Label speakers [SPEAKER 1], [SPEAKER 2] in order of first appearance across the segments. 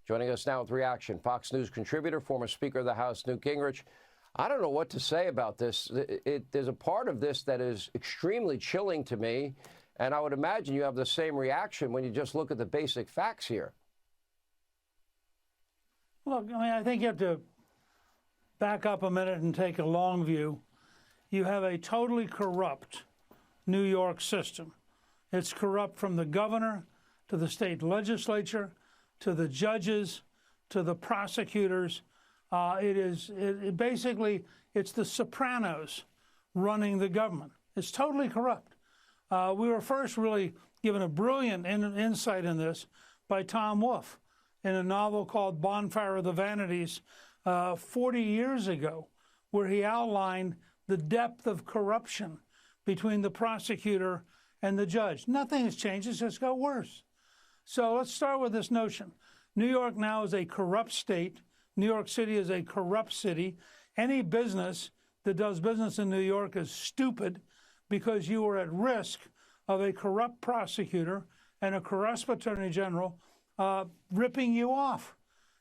[SPEAKER 1] Joining us now with reaction, Fox News contributor, former Speaker of the House, Newt Gingrich. I don't know what to say about this. There's a part of this that is extremely chilling to me, and I would imagine you have the same reaction when you just look at the basic facts here.
[SPEAKER 2] Look, I think you have to back up a minute and take a long view. You have a totally corrupt New York system. It's corrupt from the governor to the state legislature to the judges to the prosecutors. Basically, it's the Sopranos running the government. It's totally corrupt. We were first really given a brilliant insight in this by Tom Wolfe in a novel called Bonfire of the Vanities 40 years ago, where he outlined the depth of corruption between the prosecutor and the judge. Nothing has changed. It's just got worse. So let's start with this notion. New York now is a corrupt state. New York City is a corrupt city. Any business that does business in New York is stupid because you are at risk of a corrupt prosecutor and a corrupt attorney general ripping you off.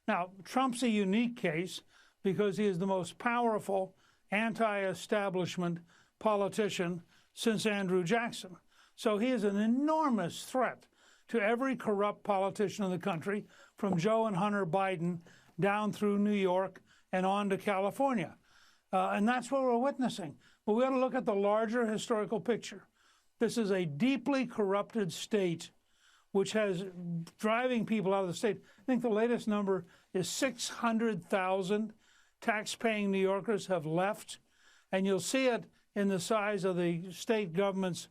[SPEAKER 2] Now, Trump's a unique case because he is the most powerful anti-establishment politician since Andrew Jackson. So he is an enormous threat to every corrupt politician in the country, from Joe and Hunter Biden down through New York and on to California. And that's what we're witnessing. But we got to look at the larger historical picture. This is a deeply corrupted state which has driving people out of the state. I think the latest number is 600,000 tax-paying New Yorkers have left. And you'll see it in the size of the state government's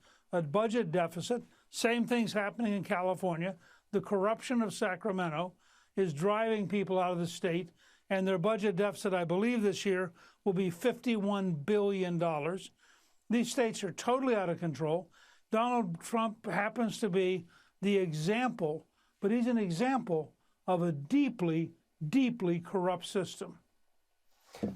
[SPEAKER 2] budget deficit. Same thing's happening in California. The corruption of Sacramento is driving people out of the state, and their budget deficit, I believe, this year will be $51 billion. These states are totally out of control. Donald Trump happens to be the example, but he's an example of a deeply, deeply corrupt system.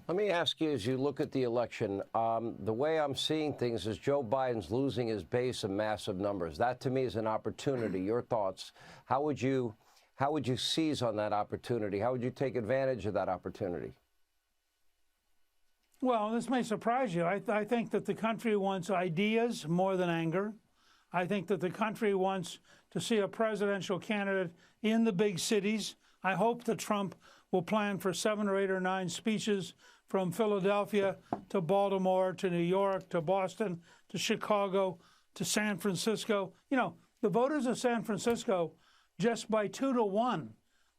[SPEAKER 1] Let me ask you, as you look at the election, the way I'm seeing things is Joe Biden's losing his base in massive numbers. That, to me, is an opportunity. Your thoughts? How would you seize on that opportunity? How would you take advantage of that opportunity?
[SPEAKER 2] Well, this may surprise you. I think that the country wants ideas more than anger. I think that the country wants to see a presidential candidate in the big cities. I hope that Trump will plan for 7 or 8 or 9 speeches from Philadelphia to Baltimore to New York to Boston to Chicago to San Francisco. You know, the voters of San Francisco, just by 2 to 1,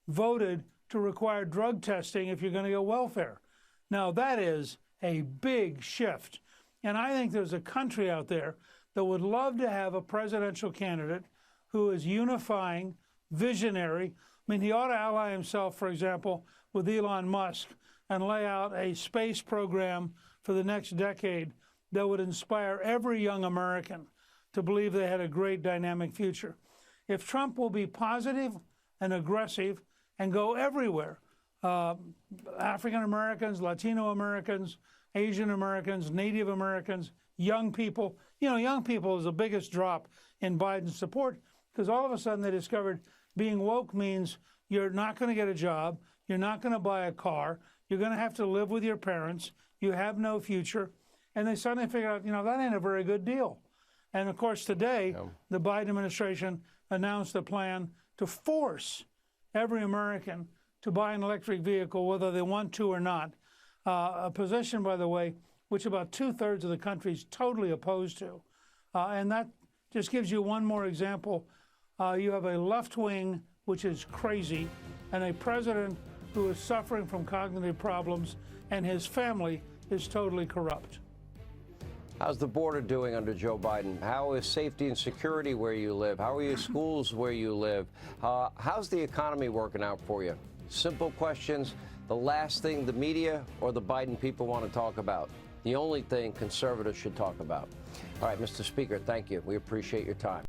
[SPEAKER 2] voted to require drug testing if you're going to get welfare. Now, that is a big shift. And I think there's a country out there that would love to have a presidential candidate who is unifying, visionary. I mean, he ought to ally himself, for example, with Elon Musk and lay out a space program for the next decade that would inspire every young American to believe they had a great dynamic future. If Trump will be positive and aggressive and go everywhere, African Americans, Latino Americans, Asian Americans, Native Americans, young people, young people is the biggest drop in Biden's support because all of a sudden they discovered being woke means you're not going to get a job, you're not going to buy a car, you're going to have to live with your parents, you have no future. And they suddenly figured out, that ain't a very good deal. And of course, today, the Biden administration announced a plan to force every American to buy an electric vehicle, whether they want to or not, a position, by the way, which about 2/3 of the country is totally opposed to. And that just gives you one more example. You have a left wing, which is crazy, and a president who is suffering from cognitive problems, and his family is totally corrupt.
[SPEAKER 1] How's the border doing under Joe Biden? How is safety and security where you live? How are your schools where you live? How's the economy working out for you? Simple questions. The last thing the media or the Biden people want to talk about. The only thing conservatives should talk about. All right, Mr. Speaker, thank you. We appreciate your time.